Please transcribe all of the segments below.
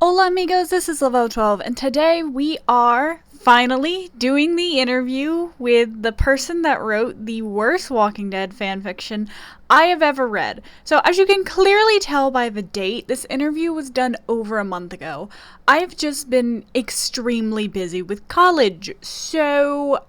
Hola amigos, this is Level12, and today we are finally doing the interview with the person that wrote the worst Walking Dead fanfiction I have ever read. So, as you can clearly tell by the date, this interview was done over a month ago. I've just been extremely busy with college, so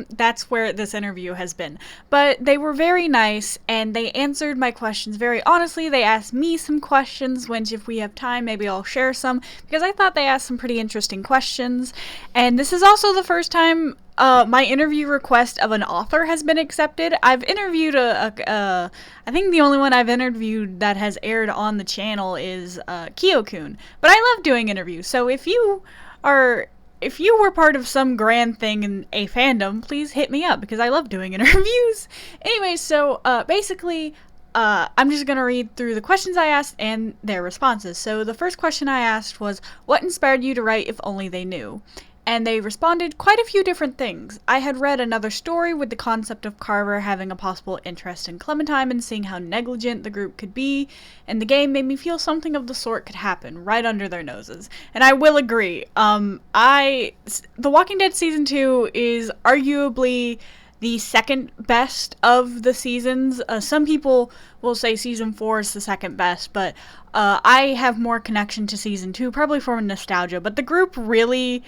that's where this interview has been. But they were very nice, and they answered my questions very honestly. They asked me some questions, which if we have time, maybe I'll share some, because I thought they asked some pretty interesting questions. And this is also the first time my interview request of an author has been accepted. I've interviewed I think the only one I've interviewed that has aired on the channel is Kyo-kun. But I love doing interviews, so if you were part of some grand thing in a fandom, please hit me up because I love doing interviews. Anyway, so basically, I'm just going to read through the questions I asked and their responses. So the first question I asked was, what inspired you to write If Only They Knew? And they responded quite a few different things. I had read another story with the concept of Carver having a possible interest in Clementine and seeing how negligent the group could be, and the game made me feel something of the sort could happen right under their noses. And I will agree. The Walking Dead Season 2 is arguably the second best of the seasons. Some people will say Season 4 is the second best, but I have more connection to Season 2, probably from nostalgia. But the group really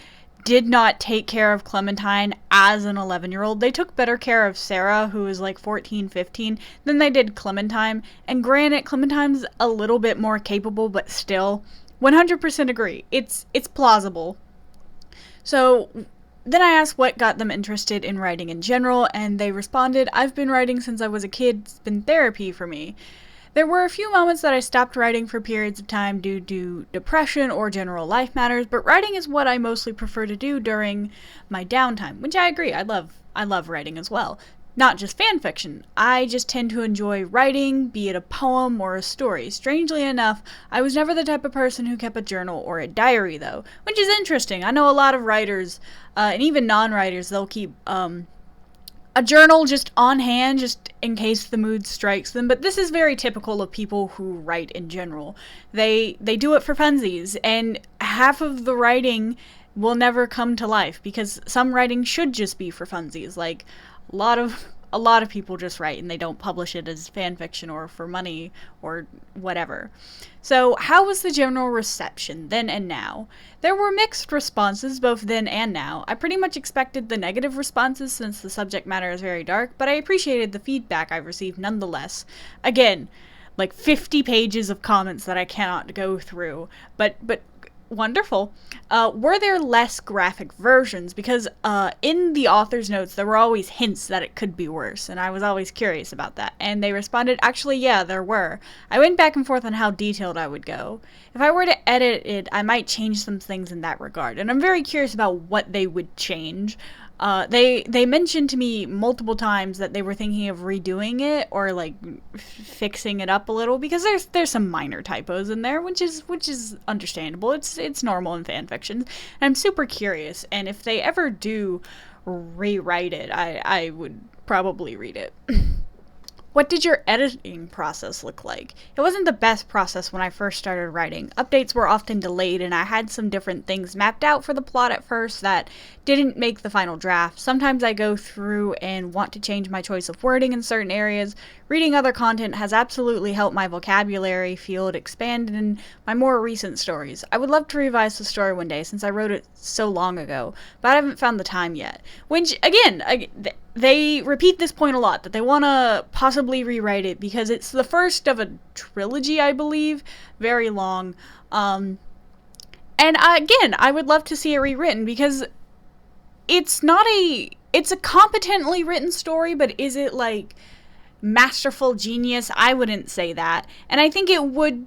did not take care of Clementine as an 11-year-old. They took better care of Sarah, who was like 14, 15, than they did Clementine. And granted, Clementine's a little bit more capable, but still, 100% agree. It's plausible. So then I asked what got them interested in writing in general, and they responded, I've been writing since I was a kid. It's been therapy for me. There were a few moments that I stopped writing for periods of time due to depression or general life matters, but writing is what I mostly prefer to do during my downtime, which I agree. I love writing as well. Not just fan fiction. I just tend to enjoy writing, be it a poem or a story. Strangely enough, I was never the type of person who kept a journal or a diary, though, which is interesting. I know a lot of writers, and even non-writers, they'll keep a journal just on hand, just in case the mood strikes them. But this is very typical of people who write in general. They do it for funsies, and half of the writing will never come to life because some writing should just be for funsies. Like a lot of people just write and they don't publish it as fan fiction or for money or whatever. So how was the general reception then and now? There were mixed responses both then and now. I pretty much expected the negative responses since the subject matter is very dark, but I appreciated the feedback I received nonetheless. Again, like 50 pages of comments that I cannot go through, but wonderful. Were there less graphic versions? Because in the author's notes, there were always hints that it could be worse, and I was always curious about that. And they responded, actually, yeah, there were. I went back and forth on how detailed I would go. If I were to edit it, I might change some things in that regard, and I'm very curious about what they would change. They mentioned to me multiple times that they were thinking of redoing it or like fixing it up a little because there's some minor typos in there, which is understandable. It's normal in fan fictions. And I'm super curious, and if they ever do rewrite it, I would probably read it. What did your editing process look like? It wasn't the best process when I first started writing. Updates were often delayed, and I had some different things mapped out for the plot at first that didn't make the final draft. Sometimes I go through and want to change my choice of wording in certain areas. Reading other content has absolutely helped my vocabulary field expand in my more recent stories. I would love to revise the story one day since I wrote it so long ago, but I haven't found the time yet. Which, again, they repeat this point a lot, that they want to possibly rewrite it because it's the first of a trilogy, I believe. Very long. And again, I would love to see it rewritten because it's a competently written story, but is it like masterful genius? I wouldn't say that. And I think it would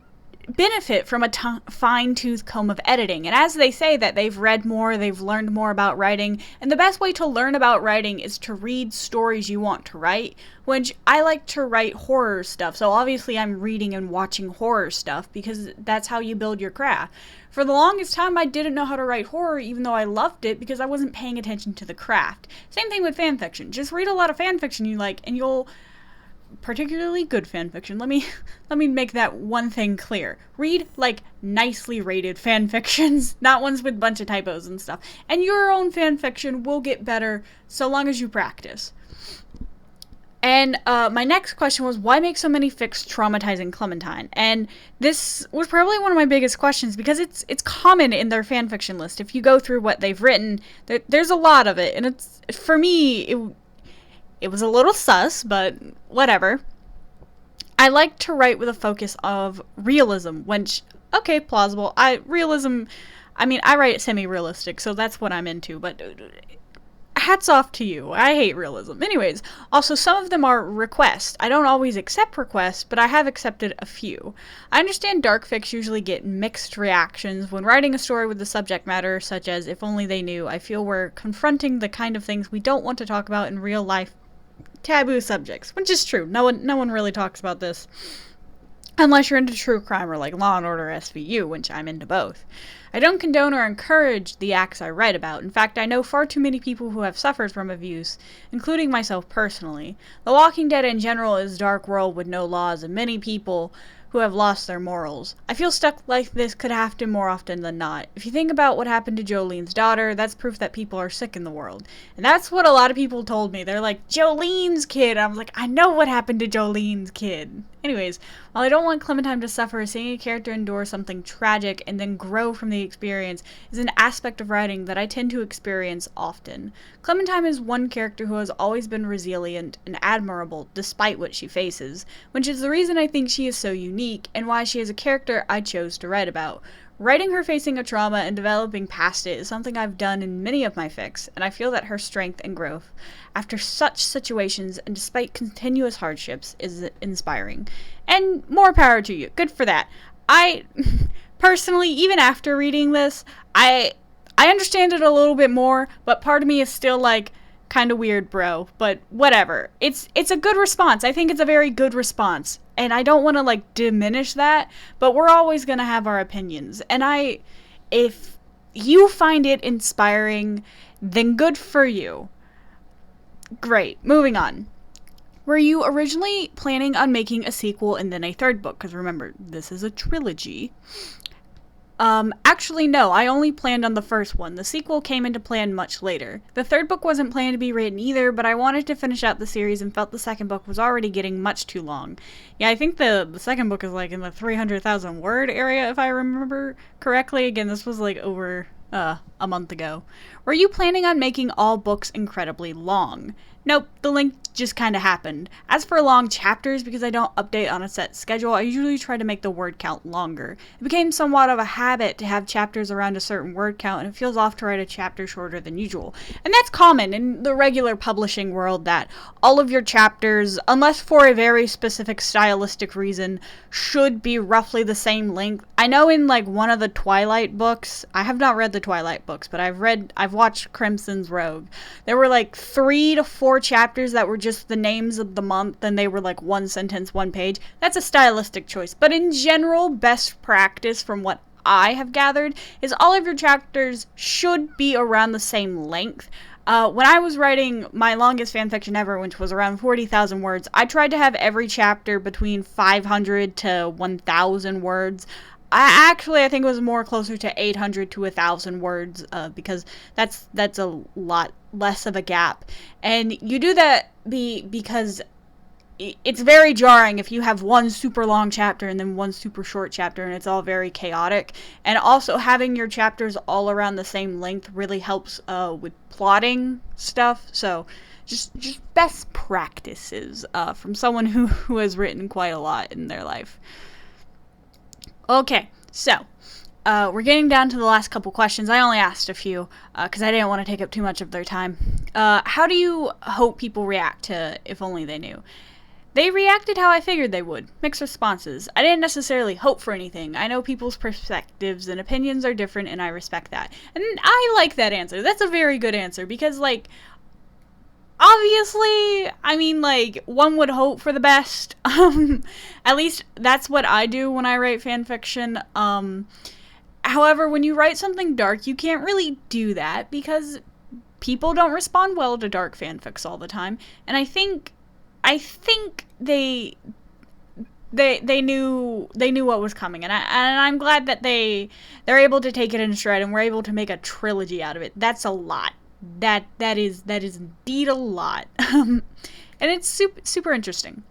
benefit from a fine-tooth comb of editing. And as they say that they've read more, they've learned more about writing, and the best way to learn about writing is to read stories you want to write, which I like to write horror stuff, so obviously I'm reading and watching horror stuff because that's how you build your craft. For the longest time, I didn't know how to write horror, even though I loved it, because I wasn't paying attention to the craft. Same thing with fanfiction. Just read a lot of fanfiction you like, and you'll particularly good fan fiction. Let me make that one thing clear. Read like nicely rated fan fictions, not ones with a bunch of typos and stuff. And your own fan fiction will get better so long as you practice. And my next question was, why make so many fics traumatizing Clementine? And this was probably one of my biggest questions, because it's common in their fanfiction list. If you go through what they've written, there's a lot of it. And it's, for me, it was a little sus, but whatever. I like to write with a focus of realism, which, okay, plausible. I write semi-realistic, so that's what I'm into, but hats off to you. I hate realism. Anyways, also some of them are requests. I don't always accept requests, but I have accepted a few. I understand dark fics usually get mixed reactions. When writing a story with the subject matter, such as If Only They Knew, I feel we're confronting the kind of things we don't want to talk about in real life, taboo subjects, which is true. No one really talks about this. Unless you're into true crime or like Law & Order SVU, which I'm into both. I don't condone or encourage the acts I write about. In fact, I know far too many people who have suffered from abuse, including myself personally. The Walking Dead in general is a dark world with no laws, and many people who have lost their morals. I feel stuff like this could happen more often than not. If you think about what happened to Jolene's daughter, that's proof that people are sick in the world. And that's what a lot of people told me. They're like, Jolene's kid. I was like, I know what happened to Jolene's kid. Anyways, while I don't want Clementine to suffer, seeing a character endure something tragic and then grow from the experience is an aspect of writing that I tend to experience often. Clementine is one character who has always been resilient and admirable despite what she faces, which is the reason I think she is so unique and why she is a character I chose to write about. Writing her facing a trauma and developing past it is something I've done in many of my fics, and I feel that her strength and growth after such situations and despite continuous hardships is inspiring. And more power to you. Good for that. I personally, even after reading this, I understand it a little bit more, but part of me is still like, kind of weird, bro, but whatever. It's a good response. I think it's a very good response, and I don't want to like diminish that, but we're always going to have our opinions. And if you find it inspiring, then good for you. Great. Moving on. Were you originally planning on making a sequel and then a third book? Because remember, this is a trilogy. Actually, no, I only planned on the first one. The sequel came into plan much later. The third book wasn't planned to be written either, but I wanted to finish out the series and felt the second book was already getting much too long. Yeah, I think the second book is like in the 300,000 word area, if I remember correctly. Again, this was like over a month ago. Were you planning on making all books incredibly long? Nope, the link just kind of happened. As for long chapters, because I don't update on a set schedule, I usually try to make the word count longer. It became somewhat of a habit to have chapters around a certain word count, and it feels off to write a chapter shorter than usual. And that's common in the regular publishing world, that all of your chapters, unless for a very specific stylistic reason, should be roughly the same length. I know in like one of the Twilight books, I have not read the Twilight books, but I've watched Crimson's Rogue. There were like 3 to 4 chapters that were just the names of the month, and they were like one sentence, one page. That's a stylistic choice. But in general, best practice from what I have gathered is all of your chapters should be around the same length. When I was writing my longest fanfiction ever, which was around 40,000 words, I tried to have every chapter between 500 to 1,000 words. I think it was more closer to 800 to 1,000 words, because that's a lot less of a gap. And you do that because it's very jarring if you have one super long chapter and then one super short chapter, and it's all very chaotic. And also having your chapters all around the same length really helps with plotting stuff. So just best practices from someone who has written quite a lot in their life. Okay, so we're getting down to the last couple questions. I only asked a few because I didn't want to take up too much of their time. How do you hope people react to If Only They Knew? They reacted how I figured they would. Mixed responses. I didn't necessarily hope for anything. I know people's perspectives and opinions are different, and I respect that. And I like that answer. That's a very good answer, because, like, obviously, I mean, like, one would hope for the best. At least that's what I do when I write fanfiction. However, when you write something dark, you can't really do that because people don't respond well to dark fanfics all the time. And I think I think they knew what was coming, and I'm glad that they're able to take it in stride and we're able to make a trilogy out of it. That's a lot. That is indeed a lot. And it's super interesting.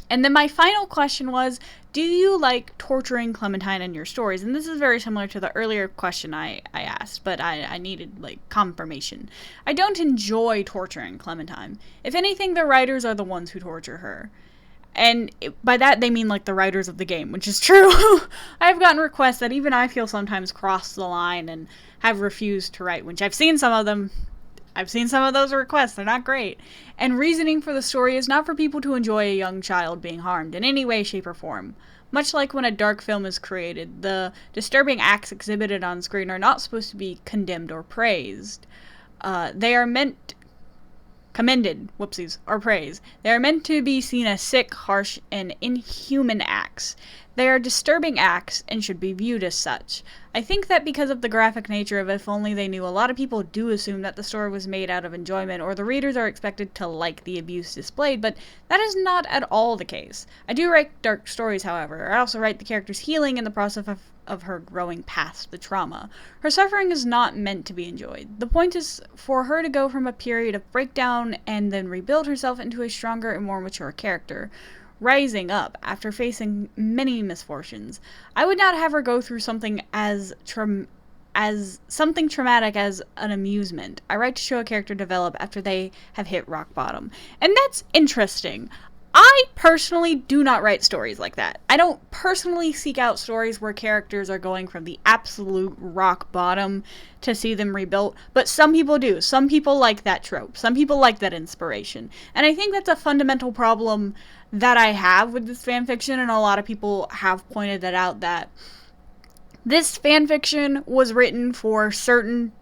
And then my final question was, do you like torturing Clementine in your stories? And this is very similar to the earlier question I asked, but I needed, like, confirmation. I don't enjoy torturing Clementine. If anything, the writers are the ones who torture her. And by that, they mean, like, the writers of the game, which is true. I've gotten requests that even I feel sometimes cross the line and have refused to write, which I've seen some of them. I've seen some of those requests. They're not great. And reasoning for the story is not for people to enjoy a young child being harmed in any way, shape, or form. Much like when a dark film is created, the disturbing acts exhibited on screen are not supposed to be condemned or praised. They are meant... commended, whoopsies, or praised. They are meant to be seen as sick, harsh, and inhuman acts. They are disturbing acts and should be viewed as such. I think that because of the graphic nature of If Only They Knew, a lot of people do assume that the story was made out of enjoyment, or the readers are expected to like the abuse displayed, but that is not at all the case. I do write dark stories, however. I also write the character's healing in the process of her growing past the trauma. Her suffering is not meant to be enjoyed. The point is for her to go from a period of breakdown and then rebuild herself into a stronger and more mature character, rising up after facing many misfortunes. I would not have her go through something as something traumatic as an amusement. I write to show a character develop after they have hit rock bottom. And that's interesting. I personally do not write stories like that. I don't personally seek out stories where characters are going from the absolute rock bottom to see them rebuilt, but some people do. Some people like that trope. Some people like that inspiration. And I think that's a fundamental problem that I have with this fanfiction, and a lot of people have pointed that out, that this fanfiction was written for certain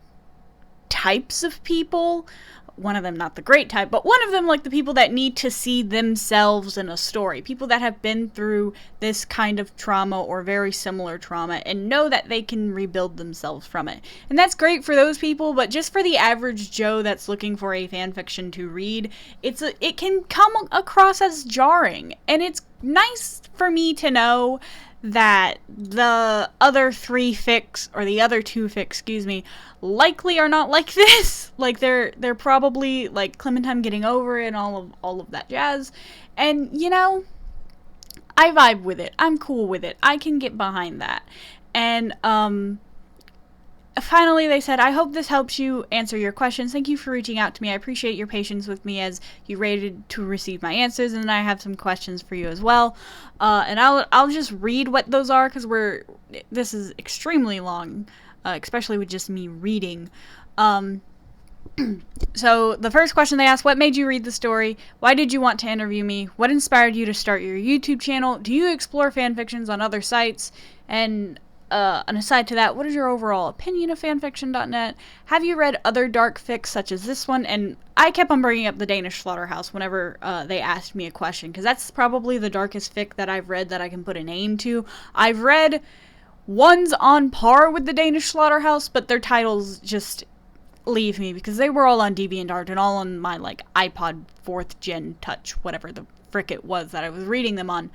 types of people. One of them not the great type, but one of them, like, the people that need to see themselves in a story. People that have been through this kind of trauma or very similar trauma and know that they can rebuild themselves from it. And that's great for those people, but just for the average Joe that's looking for a fanfiction to read, it can come across as jarring. And it's nice for me to know that the other two fics, excuse me, likely are not like this. Like, they're probably, like, Clementine getting over it and all of that jazz. And, you know, I vibe with it. I'm cool with it. I can get behind that. And, finally, they said, I hope this helps you answer your questions. Thank you for reaching out to me. I appreciate your patience with me as you waited to receive my answers, and I have some questions for you as well. And I'll just read what those are, because this is extremely long, especially with just me reading. So the first question they asked, what made you read the story? Why did you want to interview me? What inspired you to start your YouTube channel? Do you explore fanfictions on other sites? And aside to that, what is your overall opinion of fanfiction.net? Have you read other dark fics such as this one? And I kept on bringing up the Danish Slaughterhouse whenever they asked me a question, because that's probably the darkest fic that I've read that I can put a name to. I've read ones on par with the Danish Slaughterhouse, but their titles just leave me, because they were all on DeviantArt and all on my, like, iPod 4th gen touch, whatever the frick it was that I was reading them on.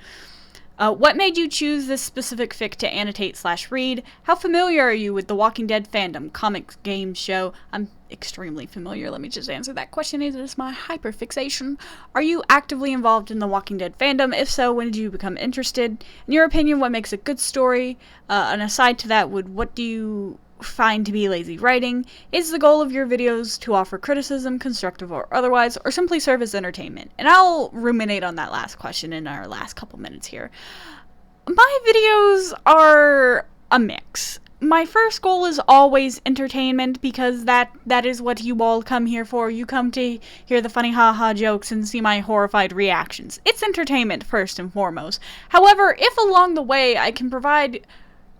What made you choose this specific fic to annotate/read? How familiar are you with the Walking Dead fandom, comics, games, show? I'm extremely familiar. Let me just answer that question. It is my hyperfixation. Are you actively involved in the Walking Dead fandom? If so, when did you become interested? In your opinion, what makes a good story? And aside to that, what do you find to be lazy writing? Is the goal of your videos to offer criticism, constructive or otherwise, or simply serve as entertainment? And I'll ruminate on that last question in our last couple minutes here. My videos are a mix. My first goal is always entertainment, because that is what you all come here for. You come to hear the funny haha jokes and see my horrified reactions. It's entertainment first and foremost. However, if along the way I can provide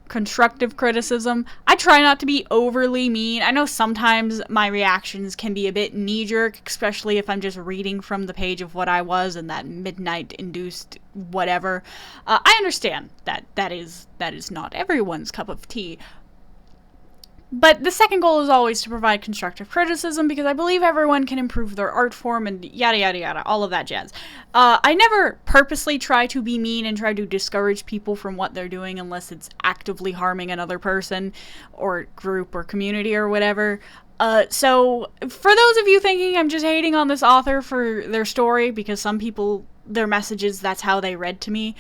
constructive criticism, I try not to be overly mean. I know sometimes my reactions can be a bit knee-jerk, especially if I'm just reading from the page of what I was and that midnight-induced whatever. I understand that is not everyone's cup of tea. But the second goal is always to provide constructive criticism because I believe everyone can improve their art form and yada yada yada, all of that jazz. I never purposely try to be mean and try to discourage people from what they're doing unless it's actively harming another person or group or community or whatever. So, for those of you thinking I'm just hating on this author for their story because some people, their messages, that's how they read to me,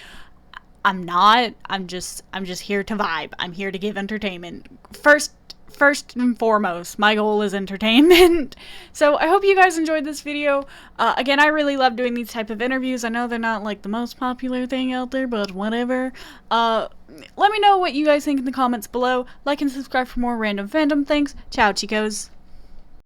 I'm not. I'm just here to vibe. I'm here to give entertainment. First and foremost, my goal is entertainment. So I hope you guys enjoyed this video. Again, I really love doing these type of interviews. I know they're not like the most popular thing out there, but whatever. Let me know what you guys think in the comments below. Like and subscribe for more random fandom things. Ciao, chicos.